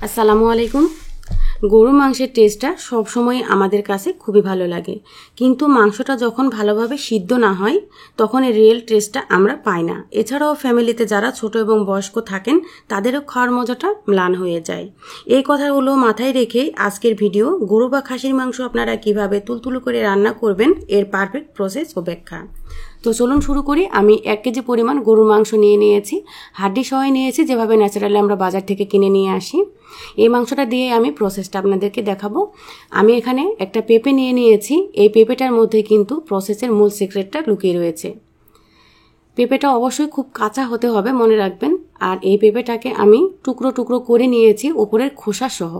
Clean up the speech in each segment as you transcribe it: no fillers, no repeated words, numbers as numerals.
আসসালামু আলাইকুম। গরুর মাংসের টেস্টটা সবসময় আমাদের কাছে খুবই ভালো লাগে, কিন্তু মাংসটা যখন ভালোভাবে সিদ্ধ না হয় তখন এর রিয়েল টেস্টটা আমরা পাই না। এছাড়াও ফ্যামিলিতে যারা ছোট এবং বয়স্ক থাকেন তাদেরও খাওয়ার মজাটা ম্লান হয়ে যায়। এই কথাগুলো মাথায় রেখেই আজকের ভিডিও, গরু বা খাসির মাংস আপনারা কিভাবে তুলতুলো করে রান্না করবেন এর পারফেক্ট প্রসেস ও ব্যাখ্যা। তো চলুন শুরু করি। আমি 1 কেজি পরিমাণ গরুর মাংস নিয়ে নিয়েছি, হাড্ডি সহ নিয়েছি, যেভাবে ন্যাচারালি আমরা বাজার থেকে কিনে নিয়ে আসি। এই মাংসটা দিয়ে আমি প্রসেসটা আপনাদেরকে দেখাবো। আমি এখানে একটা পেঁপে নিয়ে নিয়েছি। এই পেঁপেটার মধ্যে কিন্তু প্রসেসের মূল সিক্রেটটা লুকিয়ে রয়েছে। পেঁপেটা অবশ্যই খুব কাঁচা হতে হবে, মনে রাখবেন। আর এই পেঁপেটাকে আমি টুকরো টুকরো করে নিয়েছি, উপরের খোসা সহ।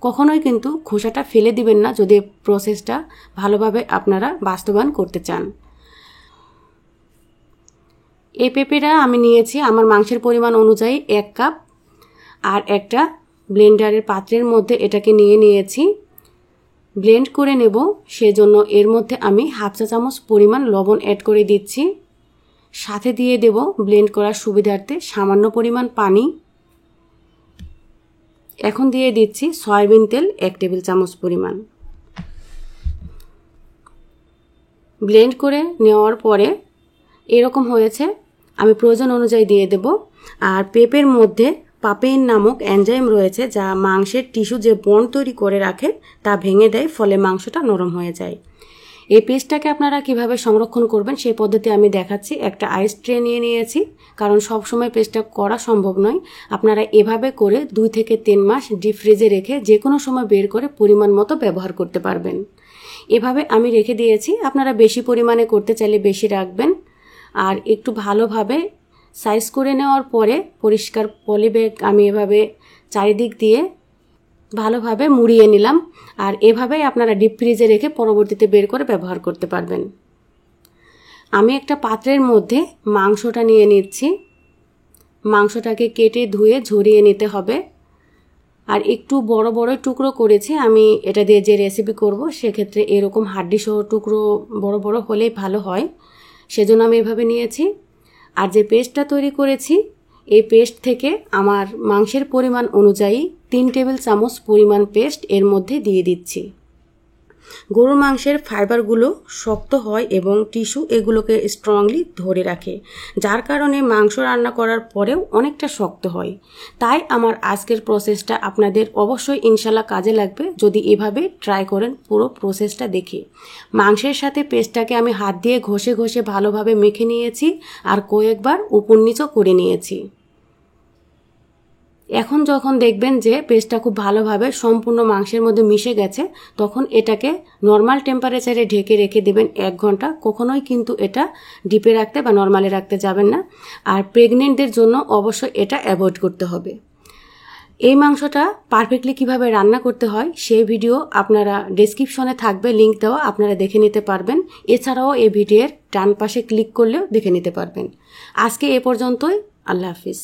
কখনোই কিন্তু খোসাটা ফেলে দিবেন না যদি প্রসেসটা ভালোভাবে আপনারা বাস্তবায়ন করতে চান। এই পেঁপেটা আমি নিয়েছি আমার মাংসের পরিমাণ অনুযায়ী 1 কাপ, আর একটা ব্লেন্ডারের পাত্রের মধ্যে এটাকে নিয়ে নিয়েছি। ব্লেন্ড করে নেব, সেজন্য এর মধ্যে আমি 1/2 চা চামচ পরিমাণ লবণ অ্যাড করে দিচ্ছি। সাথে দিয়ে দেব ব্লেন্ড করার সুবিধার্থে সামান্য পরিমাণ পানি। এখন দিয়ে দিচ্ছি সয়াবিন তেল 1 টেবিল চামচ পরিমাণ। ব্লেন্ড করে নেওয়ার পরে এরকম হয়েছে, আমি প্রয়োজন অনুযায়ী দিয়ে দেব। আর পেঁপের মধ্যে পাপেইন নামক এনজাইম রয়েছে, যা মাংসের টিস্যু যে বন্ড তৈরি করে রাখে তা ভেঙে দেয়, ফলে মাংসটা নরম হয়ে যায়। এই পেস্টটাকে আপনারা কিভাবে সংরক্ষণ করবেন সেই পদ্ধতি আমি দেখাচ্ছি। একটা আইস ট্রে নিয়ে নিয়েছি, কারণ সব সময় পেস্টটা করা সম্ভব নয়। আপনারা এভাবে করে 2 থেকে 3 মাস ডিপ ফ্রিজে রেখে যে কোনো সময় বের করে পরিমাণ মতো ব্যবহার করতে পারবেন। এভাবে আমি রেখে দিয়েছি। আপনারা বেশি পরিমাণে করতে চাইলে বেশি রাখবেন। আর একটু ভালোভাবে সাইজ করে নেওয়ার পরে পরিষ্কার পলিব্যাগ আমি এভাবে চারিদিক দিয়ে ভালোভাবে মুড়িয়ে নিলাম। আর এভাবেই আপনারা ডিপ ফ্রিজে রেখে পরবর্তীতে বের করে ব্যবহার করতে পারবেন। আমি একটা পাত্রের মধ্যে মাংসটা নিয়ে নিচ্ছি। মাংসটাকে কেটে ধুয়ে ঝরিয়ে নিতে হবে। আর একটু বড় বড় টুকরো করেছি আমি, এটা দিয়ে যে রেসিপি করব সেক্ষেত্রে এরকম হাড্ডি সহ টুকরো বড় বড় হলেই ভালো হয়, সেজন্য আমি এভাবে নিয়েছি। আর যে পেস্টটা তৈরি করেছি, এই পেস্ট থেকে আমার মাংসের পরিমাণ অনুযায়ী 3 টেবিল চামচ পরিমাণ পেস্ট এর মধ্যে দিয়ে দিচ্ছি। গরুর মাংসের ফাইবারগুলো শক্ত হয় এবং টিস্যু এগুলোকে স্ট্রংলি ধরে রাখে, যার কারণে মাংস রান্না করার পরেও অনেকটা শক্ত হয়। তাই আমার আজকের প্রসেসটা আপনাদের অবশ্যই ইনশাল্লাহ কাজে লাগবে যদি এভাবে ট্রাই করেন পুরো প্রসেসটা দেখে। মাংসের সাথে পেস্টটাকে আমি হাত দিয়ে ঘষে ঘষে ভালোভাবে মেখে নিয়েছি, আর কয়েকবার উপর নিচও করে নিয়েছি। এখন যখন দেখবেন যে পেস্টটা খুব ভালোভাবে সম্পূর্ণ মাংসের মধ্যে মিশে গেছে, তখন এটাকে নর্মাল টেম্পারেচারে ঢেকে রেখে দেবেন 1 ঘন্টা। কখনোই কিন্তু এটা ডিপে রাখতে বা নর্মালে রাখতে যাবেন না। আর প্রেগনেন্টদের জন্য অবশ্যই এটা অ্যাভয়েড করতে হবে। এই মাংসটা পারফেক্টলি কিভাবে রান্না করতে হয় সেই ভিডিও আপনারা ডেসক্রিপশনে থাকবে, লিঙ্ক দেওয়া, আপনারা দেখে নিতে পারবেন। এছাড়াও এই ভিডিওর ডান পাশে ক্লিক করলেও দেখে নিতে পারবেন। আজকে এ পর্যন্তই। আল্লাহ হাফিজ।